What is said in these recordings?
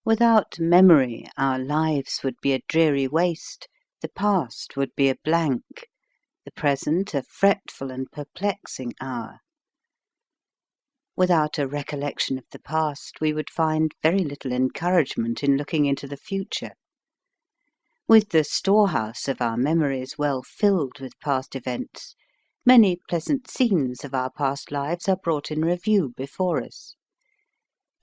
Without memory our lives would be a dreary waste, the past would be a blank, the present a fretful and perplexing hour. Without a recollection of the past we would find very little encouragement in looking into the future. With the storehouse of our memories well filled with past events, many pleasant scenes of our past lives are brought in review before us.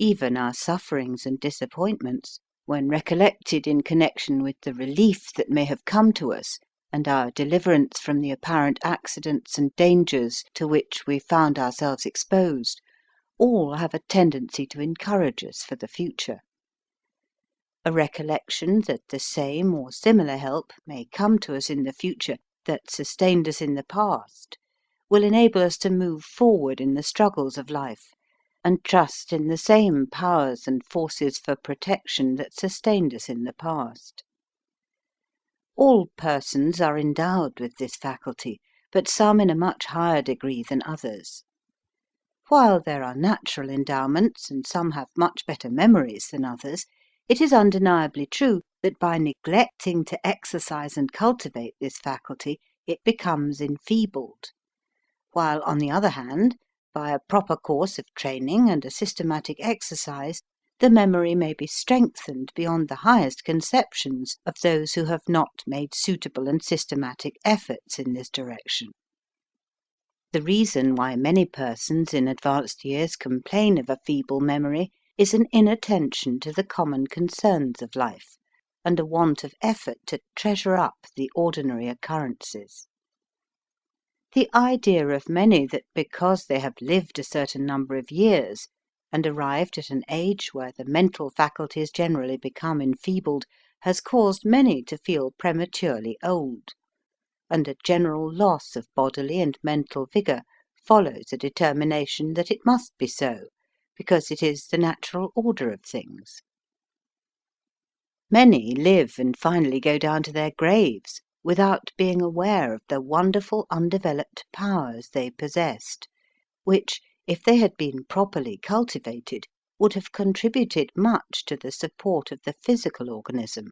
Even our sufferings and disappointments, when recollected in connection with the relief that may have come to us, and our deliverance from the apparent accidents and dangers to which we found ourselves exposed, all have a tendency to encourage us for the future. A recollection that the same or similar help may come to us in the future that sustained us in the past will enable us to move forward in the struggles of life and trust in the same powers and forces for protection that sustained us in the past. All persons are endowed with this faculty, but some in a much higher degree than others. While there are natural endowments and some have much better memories than others, it is undeniably true that by neglecting to exercise and cultivate this faculty it becomes enfeebled, while on the other hand, by a proper course of training and a systematic exercise, the memory may be strengthened beyond the highest conceptions of those who have not made suitable and systematic efforts in this direction. The reason why many persons in advanced years complain of a feeble memory is an inattention to the common concerns of life, and a want of effort to treasure up the ordinary occurrences. The idea of many that because they have lived a certain number of years, and arrived at an age where the mental faculties generally become enfeebled, has caused many to feel prematurely old, and a general loss of bodily and mental vigour follows a determination that it must be so, because it is the natural order of things. Many live and finally go down to their graves without being aware of the wonderful undeveloped powers they possessed, which, if they had been properly cultivated, would have contributed much to the support of the physical organism.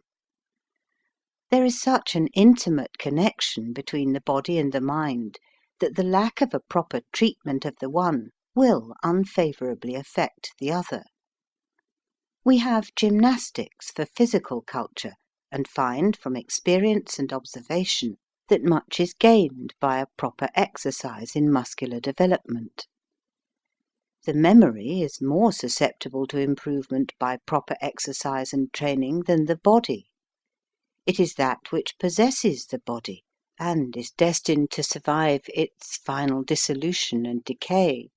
There is such an intimate connection between the body and the mind that the lack of a proper treatment of the one will unfavourably affect the other. We have gymnastics for physical culture, and find from experience and observation that much is gained by a proper exercise in muscular development. The memory is more susceptible to improvement by proper exercise and training than the body. It is that which possesses the body and is destined to survive its final dissolution and decay.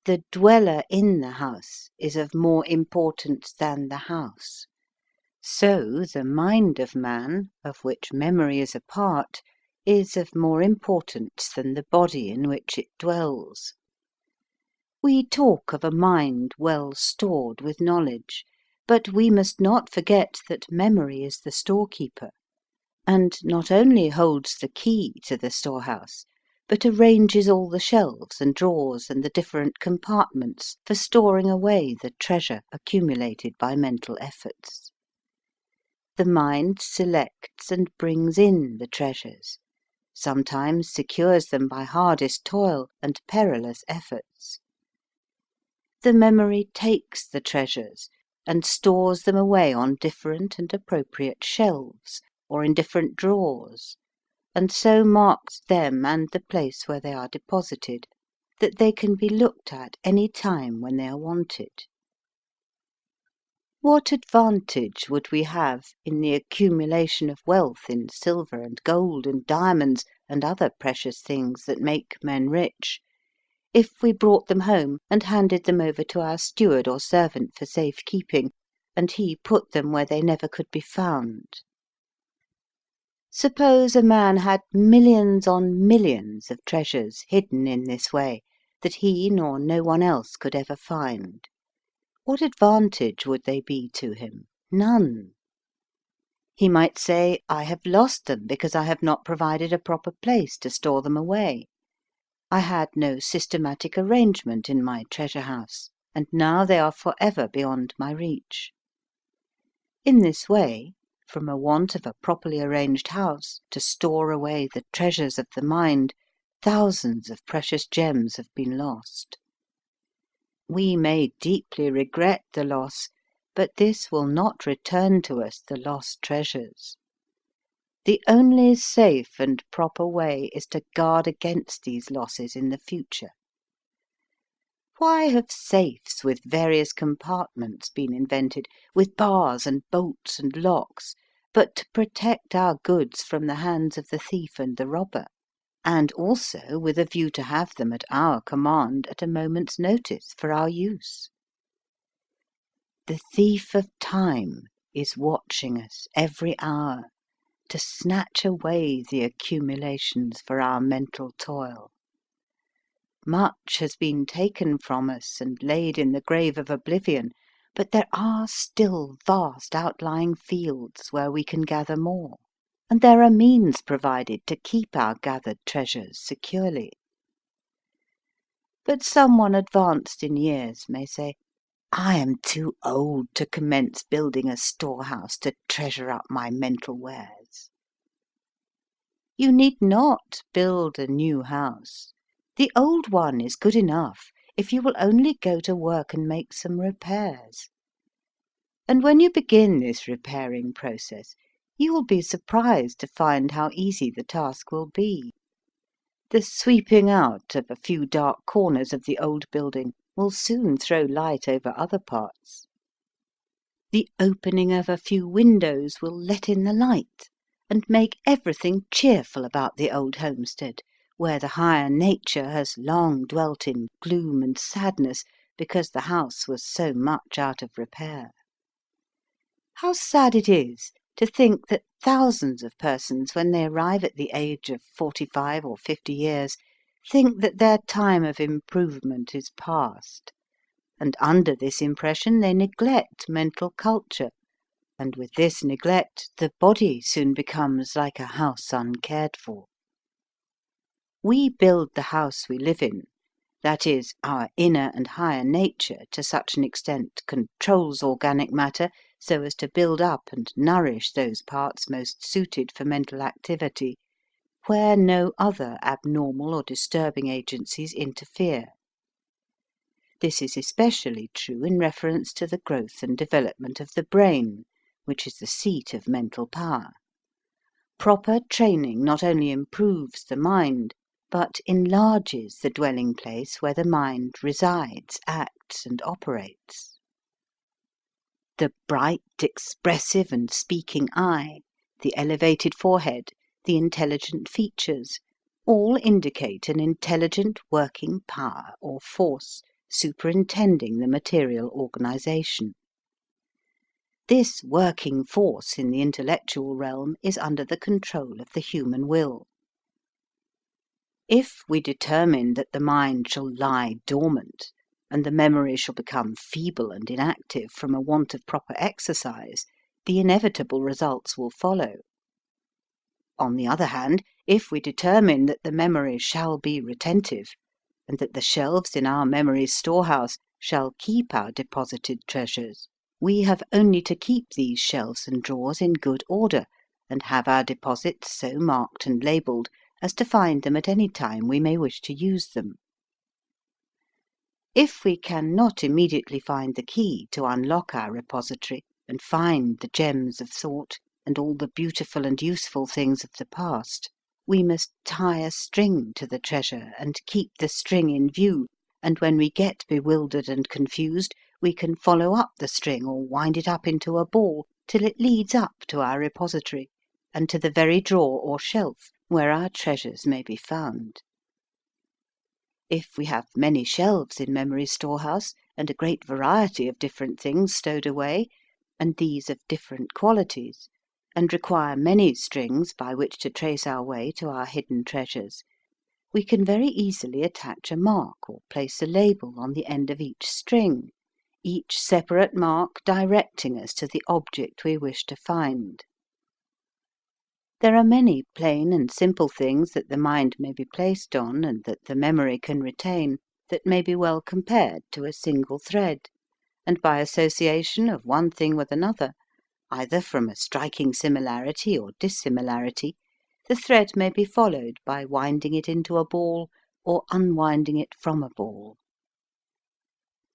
The dweller in the house is of more importance than the house. So the mind of man, of which memory is a part, is of more importance than the body in which it dwells. We talk of a mind well stored with knowledge, but we must not forget that memory is the storekeeper, and not only holds the key to the storehouse, but arranges all the shelves and drawers and the different compartments for storing away the treasure accumulated by mental efforts. The mind selects and brings in the treasures, sometimes secures them by hardest toil and perilous efforts. The memory takes the treasures and stores them away on different and appropriate shelves, or in different drawers, and so marks them and the place where they are deposited, that they can be looked at any time when they are wanted. What advantage would we have in the accumulation of wealth in silver and gold and diamonds and other precious things that make men rich, if we brought them home and handed them over to our steward or servant for safe keeping, and he put them where they never could be found? Suppose a man had millions on millions of treasures hidden in this way that he nor no one else could ever find. What advantage would they be to him? None. He might say, I have lost them because I have not provided a proper place to store them away. I had no systematic arrangement in my treasure house, and now they are forever beyond my reach. In this way, from a want of a properly arranged house to store away the treasures of the mind, thousands of precious gems have been lost. We may deeply regret the loss, but this will not return to us the lost treasures. The only safe and proper way is to guard against these losses in the future. Why have safes with various compartments been invented, with bars and bolts and locks, but to protect our goods from the hands of the thief and the robber, and also with a view to have them at our command at a moment's notice for our use? The thief of time is watching us every hour to snatch away the accumulations for our mental toil. Much has been taken from us and laid in the grave of oblivion, but there are still vast outlying fields where we can gather more, and there are means provided to keep our gathered treasures securely. But someone advanced in years may say, "I am too old to commence building a storehouse to treasure up my mental wares." You need not build a new house. The old one is good enough if you will only go to work and make some repairs. And when you begin this repairing process, you will be surprised to find how easy the task will be. The sweeping out of a few dark corners of the old building will soon throw light over other parts. The opening of a few windows will let in the light and make everything cheerful about the old homestead, where the higher nature has long dwelt in gloom and sadness because the house was so much out of repair. How sad it is to think that thousands of persons, when they arrive at the age of 45 or 50 years, think that their time of improvement is past, and under this impression they neglect mental culture, and with this neglect the body soon becomes like a house uncared for. We build the house we live in, that is, our inner and higher nature to such an extent controls organic matter so as to build up and nourish those parts most suited for mental activity, where no other abnormal or disturbing agencies interfere. This is especially true in reference to the growth and development of the brain, which is the seat of mental power. Proper training not only improves the mind, but enlarges the dwelling place where the mind resides, acts, and operates. The bright, expressive, and speaking eye, the elevated forehead, the intelligent features, all indicate an intelligent working power or force superintending the material organization. This working force in the intellectual realm is under the control of the human will. If we determine that the mind shall lie dormant, and the memory shall become feeble and inactive from a want of proper exercise, the inevitable results will follow. On the other hand, if we determine that the memory shall be retentive, and that the shelves in our memory's storehouse shall keep our deposited treasures, we have only to keep these shelves and drawers in good order, and have our deposits so marked and labelled as to find them at any time we may wish to use them. If we can not immediately find the key to unlock our repository and find the gems of thought and all the beautiful and useful things of the past, we must tie a string to the treasure and keep the string in view, and when we get bewildered and confused, we can follow up the string or wind it up into a ball till it leads up to our repository and to the very drawer or shelf where our treasures may be found. If we have many shelves in memory's storehouse and a great variety of different things stowed away, and these of different qualities, and require many strings by which to trace our way to our hidden treasures, we can very easily attach a mark or place a label on the end of each string, each separate mark directing us to the object we wish to find. There are many plain and simple things that the mind may be placed on and that the memory can retain, that may be well compared to a single thread, and by association of one thing with another, either from a striking similarity or dissimilarity, the thread may be followed by winding it into a ball or unwinding it from a ball.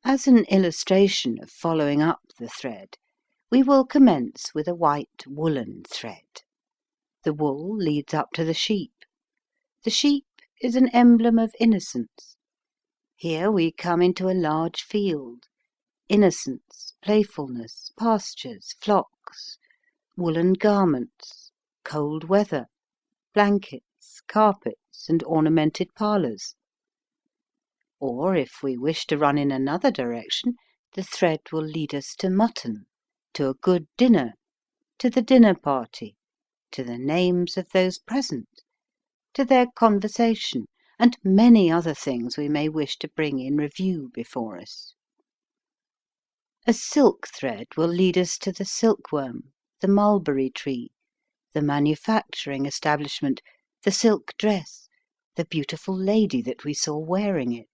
As an illustration of following up the thread, we will commence with a white woolen thread. The wool leads up to the sheep. The sheep is an emblem of innocence. Here we come into a large field. Innocence, playfulness, pastures, flocks, woolen garments, cold weather, blankets, carpets, and ornamented parlours. Or, if we wish to run in another direction, the thread will lead us to mutton, to a good dinner, to the dinner party, to the names of those present, to their conversation, and many other things we may wish to bring in review before us. A silk thread will lead us to the silkworm, the mulberry tree, the manufacturing establishment, the silk dress, the beautiful lady that we saw wearing it,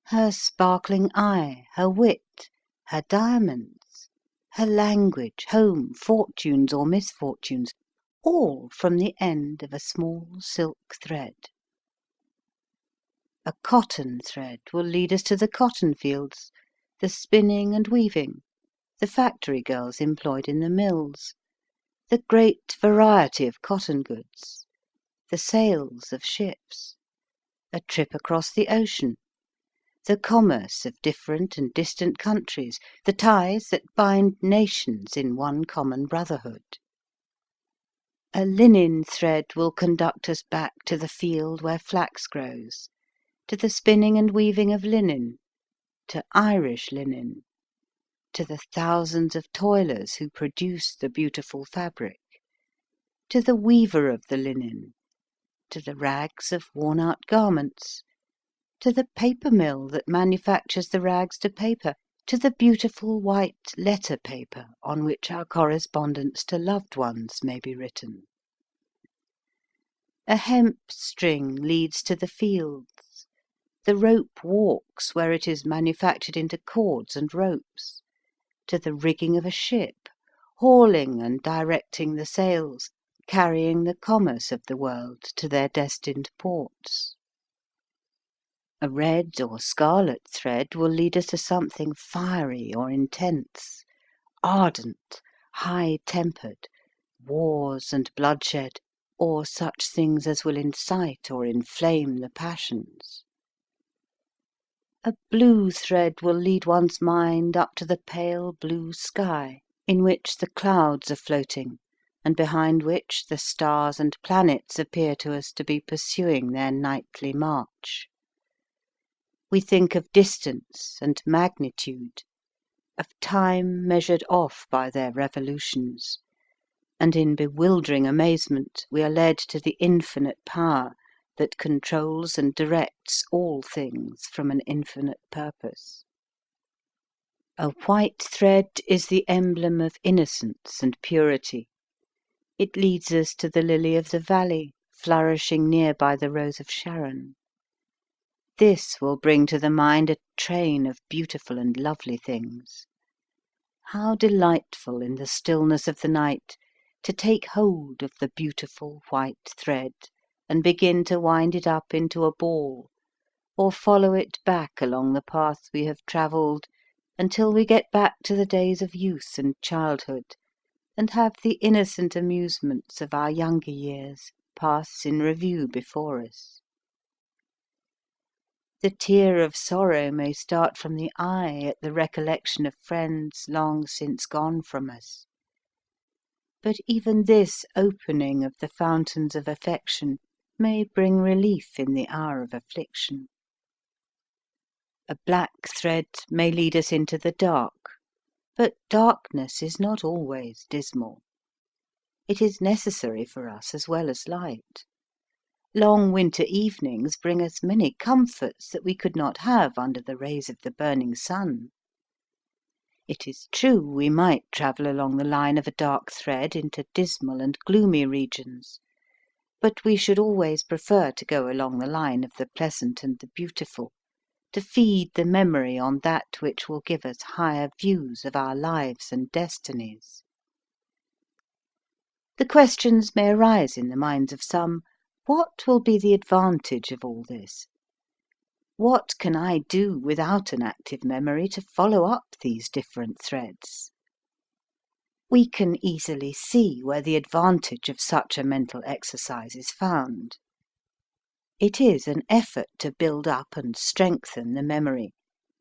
her sparkling eye, her wit, her diamonds, her language, home, fortunes or misfortunes, all from the end of a small silk thread. A cotton thread will lead us to the cotton fields, the spinning and weaving, the factory girls employed in the mills, the great variety of cotton goods, the sails of ships, a trip across the ocean, the commerce of different and distant countries, the ties that bind nations in one common brotherhood. A linen thread will conduct us back to the field where flax grows, to the spinning and weaving of linen, to Irish linen, to the thousands of toilers who produce the beautiful fabric, to the weaver of the linen, to the rags of worn-out garments, to the paper mill that manufactures the rags to paper, to the beautiful white letter paper on which our correspondence to loved ones may be written. A hemp string leads to the fields, the rope walks where it is manufactured into cords and ropes, to the rigging of a ship, hauling and directing the sails, carrying the commerce of the world to their destined ports. A red or scarlet thread will lead us to something fiery or intense, ardent, high-tempered, wars and bloodshed, or such things as will incite or inflame the passions. A blue thread will lead one's mind up to the pale blue sky, in which the clouds are floating, and behind which the stars and planets appear to us to be pursuing their nightly march. We think of distance and magnitude, of time measured off by their revolutions, and in bewildering amazement we are led to the infinite power that controls and directs all things from an infinite purpose. A white thread is the emblem of innocence and purity. It leads us to the lily of the valley, flourishing near by the rose of Sharon. This will bring to the mind a train of beautiful and lovely things. How delightful in the stillness of the night to take hold of the beautiful white thread and begin to wind it up into a ball, or follow it back along the path we have travelled until we get back to the days of youth and childhood, and have the innocent amusements of our younger years pass in review before us. The tear of sorrow may start from the eye at the recollection of friends long since gone from us. But even this opening of the fountains of affection may bring relief in the hour of affliction. A black thread may lead us into the dark, but darkness is not always dismal. It is necessary for us as well as light. Long winter evenings bring us many comforts that we could not have under the rays of the burning sun. It is true we might travel along the line of a dark thread into dismal and gloomy regions, but we should always prefer to go along the line of the pleasant and the beautiful, to feed the memory on that which will give us higher views of our lives and destinies. The questions may arise in the minds of some: what will be the advantage of all this? What can I do without an active memory to follow up these different threads? We can easily see where the advantage of such a mental exercise is found. It is an effort to build up and strengthen the memory,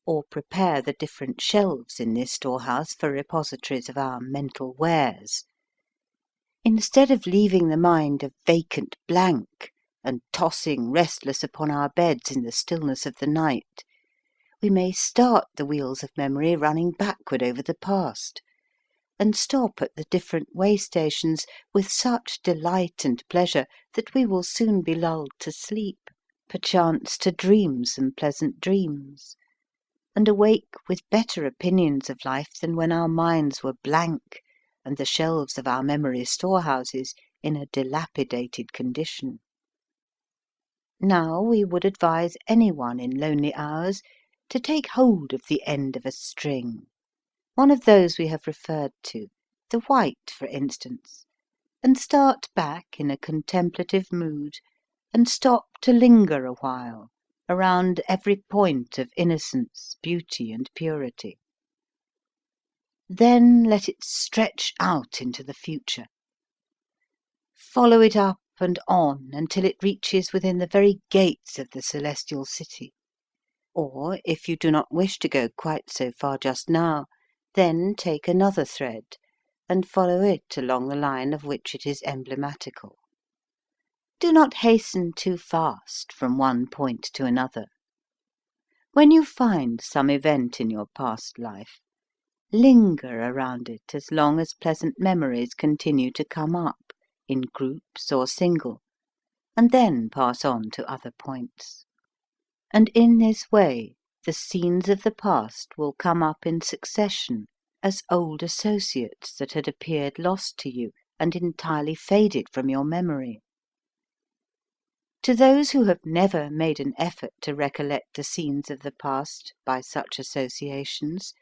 or prepare the different shelves in this storehouse for repositories of our mental wares. Instead of leaving the mind a vacant blank and tossing restless upon our beds in the stillness of the night, we may start the wheels of memory running backward over the past, and stop at the different way stations with such delight and pleasure that we will soon be lulled to sleep, perchance to dream some pleasant dreams, and awake with better opinions of life than when our minds were blank and the shelves of our memory storehouses in a dilapidated condition. Now we would advise anyone in lonely hours to take hold of the end of a string, one of those we have referred to, the white, for instance, and start back in a contemplative mood, and stop to linger a while around every point of innocence, beauty, and purity. Then let it stretch out into the future. Follow it up and on until it reaches within the very gates of the celestial city. Or, if you do not wish to go quite so far just now, then take another thread and follow it along the line of which it is emblematical. Do not hasten too fast from one point to another. When you find some event in your past life, linger around it as long as pleasant memories continue to come up, in groups or single, and then pass on to other points. And in this way the scenes of the past will come up in succession as old associates that had appeared lost to you and entirely faded from your memory. To those who have never made an effort to recollect the scenes of the past by such associations,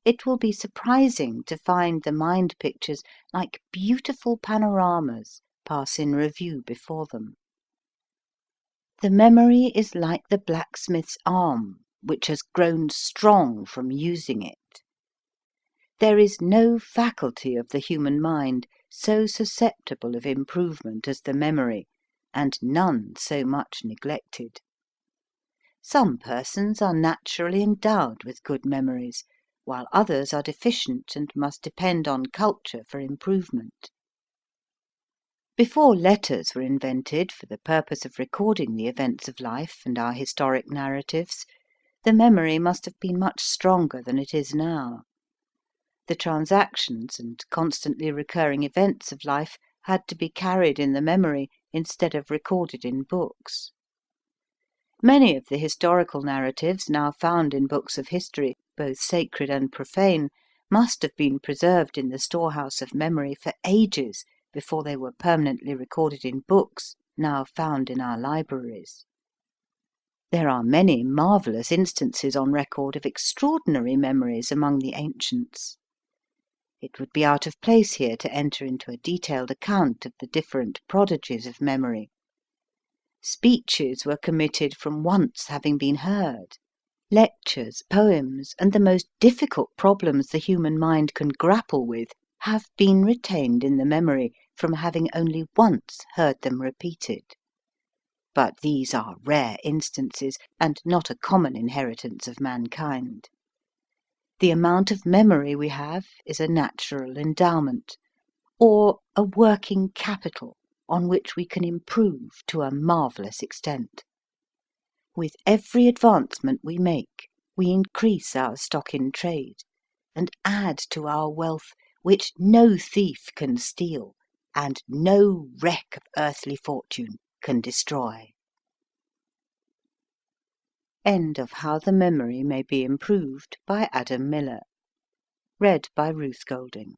it will be surprising to find the mind pictures like beautiful panoramas pass in review before them. The memory is like the blacksmith's arm, which has grown strong from using it. There is no faculty of the human mind so susceptible of improvement as the memory, and none so much neglected. Some persons are naturally endowed with good memories, while others are deficient and must depend on culture for improvement. Before letters were invented for the purpose of recording the events of life and our historic narratives, the memory must have been much stronger than it is now. The transactions and constantly recurring events of life had to be carried in the memory instead of recorded in books. Many of the historical narratives now found in books of history, both sacred and profane, must have been preserved in the storehouse of memory for ages before they were permanently recorded in books now found in our libraries. There are many marvellous instances on record of extraordinary memories among the ancients. It would be out of place here to enter into a detailed account of the different prodigies of memory. Speeches were committed from once having been heard. Lectures, poems, and the most difficult problems the human mind can grapple with have been retained in the memory from having only once heard them repeated. But these are rare instances, and not a common inheritance of mankind. The amount of memory we have is a natural endowment, or a working capital on which we can improve to a marvellous extent. With every advancement we make, we increase our stock in trade, and add to our wealth which no thief can steal, and no wreck of earthly fortune can destroy. End of How the Memory May Be Improved by Adam Miller. Read by Ruth Golding.